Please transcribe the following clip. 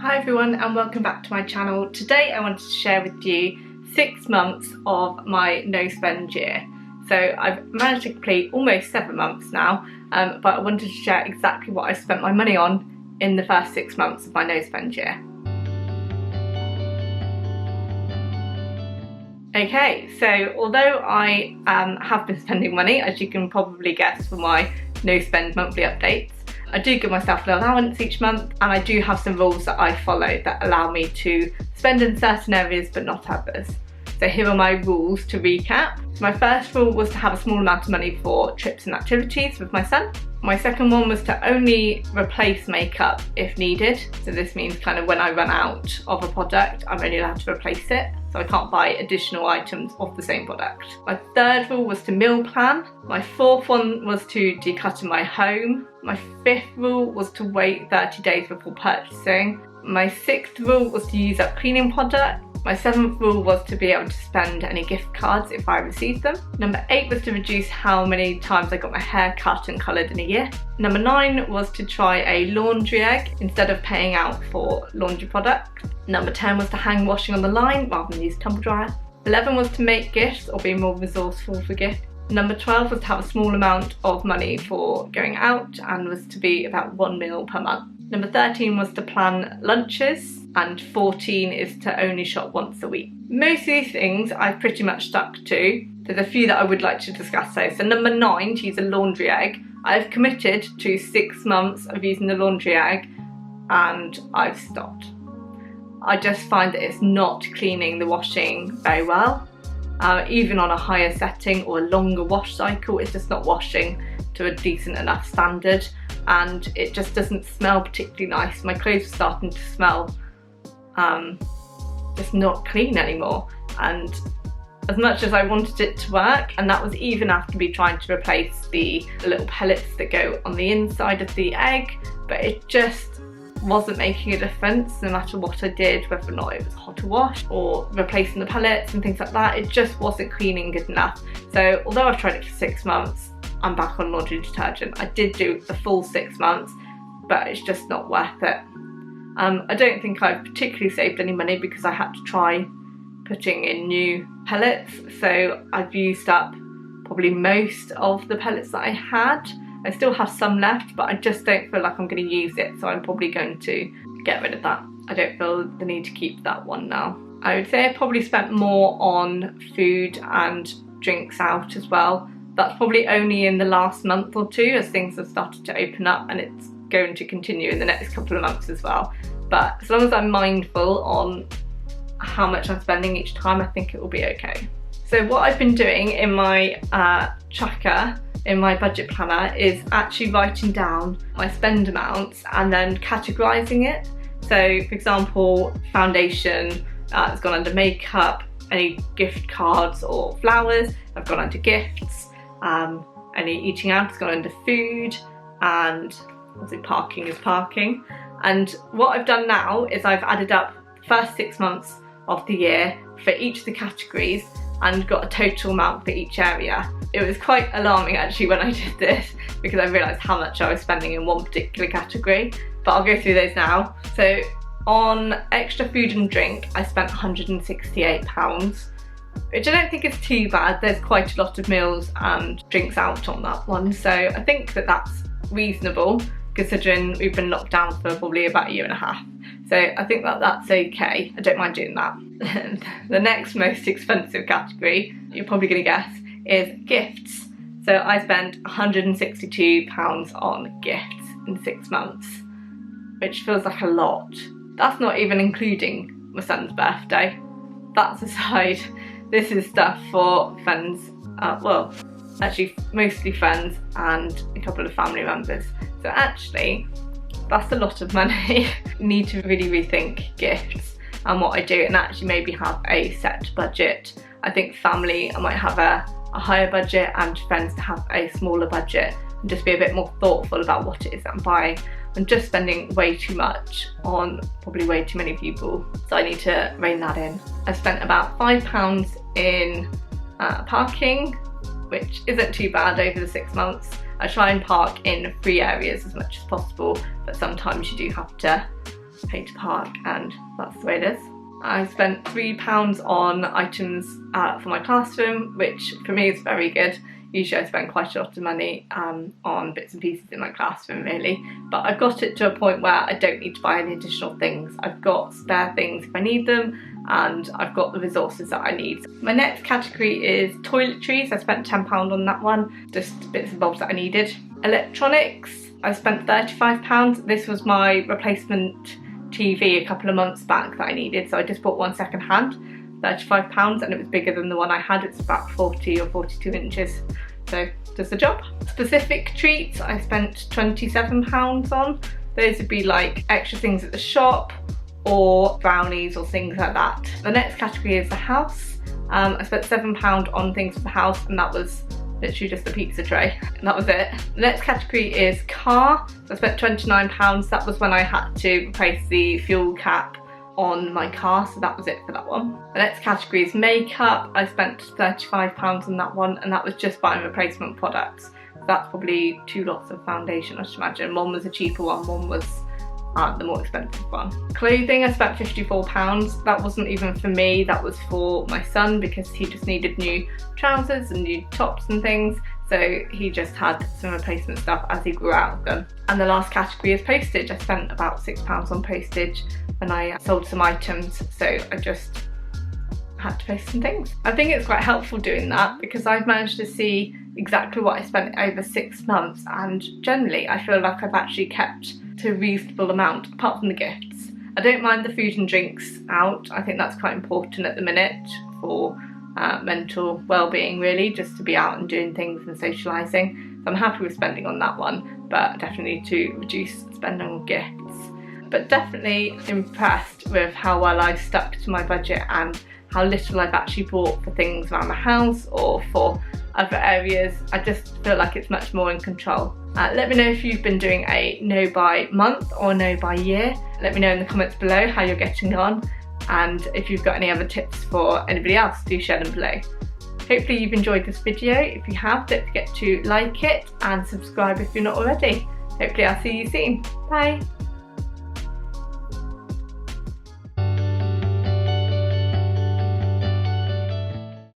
Hi everyone and welcome back to my channel. Today I wanted to share with you 6 months of my no spend year. So I've managed to complete almost 7 months now, but I wanted to share exactly what I spent my money on in the first 6 months of my no spend year. Okay, so although I have been spending money, as you can probably guess from my no spend monthly updates, I do give myself an allowance each month, and I do have some rules that I follow that allow me to spend in certain areas but not others. So here are my rules to recap. My first rule was to have a small amount of money for trips and activities with my son. My second one was to only replace makeup if needed. So this means kind of when I run out of a product, I'm only allowed to replace it. So I can't buy additional items of the same product. My third rule was to meal plan. My fourth one was to declutter my home. My fifth rule was to wait 30 days before purchasing. My sixth rule was to use up cleaning products. My seventh rule was to be able to spend any gift cards if I received them. Number 8 was to reduce how many times I got my hair cut and coloured in a year. Number 9 was to try a laundry egg instead of paying out for laundry products. Number 10 was to hang washing on the line rather than use tumble dryer. 11 was to make gifts or be more resourceful for gifts. Number 12 was to have a small amount of money for going out and was to be about 1 meal per month. Number 13 was to plan lunches, and 14 is to only shop once a week. Most of these things I've pretty much stuck to. There's a few that I would like to discuss though. So number 9, to use a laundry egg. I've committed to 6 months of using the laundry egg and I've stopped. I just find that it's not cleaning the washing very well. Even on a higher setting or a longer wash cycle, it's just not washing to a decent enough standard, and it just doesn't smell particularly nice. My clothes are starting to smell just not clean anymore, and as much as I wanted it to work, and that was even after me trying to replace the little pellets that go on the inside of the egg, but it just wasn't making a difference no matter what I did, whether or not it was hot to wash or replacing the pellets and things like that. It just wasn't cleaning good enough. So although I've tried it for 6 months, I'm back on laundry detergent. I did do the full 6 months, but it's just not worth it. I don't think I've particularly saved any money because I had to try putting in new pellets, so I've used up probably most of the pellets that I had. I still have some left, but I just don't feel like I'm going to use it, so I'm probably going to get rid of that. I don't feel the need to keep that one now. I would say I probably spent more on food and drinks out as well. That's probably only in the last month or two as things have started to open up, and it's going to continue in the next couple of months as well. But as long as I'm mindful on how much I'm spending each time, I think it will be okay. So what I've been doing in my tracker, in my budget planner, is actually writing down my spend amounts and then categorising it. So for example, foundation has gone under makeup, any gift cards or flowers have gone under gifts, any eating out has gone under food, and obviously parking is parking. And what I've done now is I've added up the first 6 months of the year for each of the categories and got a total amount for each area. It was quite alarming actually when I did this because I realised how much I was spending in one particular category, but I'll go through those now. So on extra food and drink, I spent £168, which I don't think is too bad. There's quite a lot of meals and drinks out on that one, so I think that that's reasonable considering we've been locked down for probably about a year and a half. So I think that that's okay. I don't mind doing that. The next most expensive category, you're probably going to guess, is gifts. So I spent £162 on gifts in 6 months, which feels like a lot. That's not even including my son's birthday. That's aside. This is stuff for friends, well, actually mostly friends and a couple of family members. So actually, that's a lot of money. I need to really rethink gifts and what I do, and actually maybe have a set budget. I think family, I might have a higher budget, and friends to have a smaller budget, and just be a bit more thoughtful about what it is that I'm buying. I'm just spending way too much on probably way too many people, so I need to rein that in. I spent about £5 in parking, which isn't too bad over the 6 months. I try and park in free areas as much as possible, but sometimes you do have to pay to park, and that's the way it is. I spent £3 on items for my classroom, which for me is very good. Usually I spend quite a lot of money on bits and pieces in my classroom really, but I've got it to a point where I don't need to buy any additional things. I've got spare things if I need them, and I've got the resources that I need. My next category is toiletries. I spent £10 on that one, just bits and bobs that I needed. Electronics, I spent £35. This was my replacement TV a couple of months back that I needed, so I just bought one second hand, £35, and it was bigger than the one I had. It's about 40 or 42 inches, so does the job. Specific treats, I spent £27 on. Those would be like extra things at the shop or brownies or things like that. The next category is the house. I spent £7 on things for the house, and that was literally just a pizza tray, and that was it. The next category is car. So I spent £29. That was when I had to replace the fuel cap on my car, so that was it for that one. The next category is makeup. I spent £35 on that one, and that was just buying replacement products. That's probably 2 lots of foundation, I should imagine. One was a cheaper one was the more expensive one. Clothing, I spent £54. That wasn't even for me, that was for my son, because he just needed new trousers and new tops and things, so he just had some replacement stuff as he grew out of them. And the last category is postage. I spent about £6 on postage when I sold some items, so I just had to post some things. I think it's quite helpful doing that, because I've managed to see exactly what I spent over 6 months, and generally I feel like I've actually kept to a reasonable amount, apart from the gifts. I don't mind the food and drinks out. I think that's quite important at the minute for mental well-being really, just to be out and doing things and socialising. So I'm happy with spending on that one, but definitely need to reduce spending on gifts. But definitely impressed with how well I've stuck to my budget and how little I've actually bought for things around the house or for other areas. I just feel like it's much more in control. Let me know if you've been doing a no-buy month or no-buy year. Let me know in the comments below how you're getting on, and if you've got any other tips for anybody else, do share them below. Hopefully you've enjoyed this video. If you have, don't forget to like it and subscribe if you're not already. Hopefully I'll see you soon. Bye!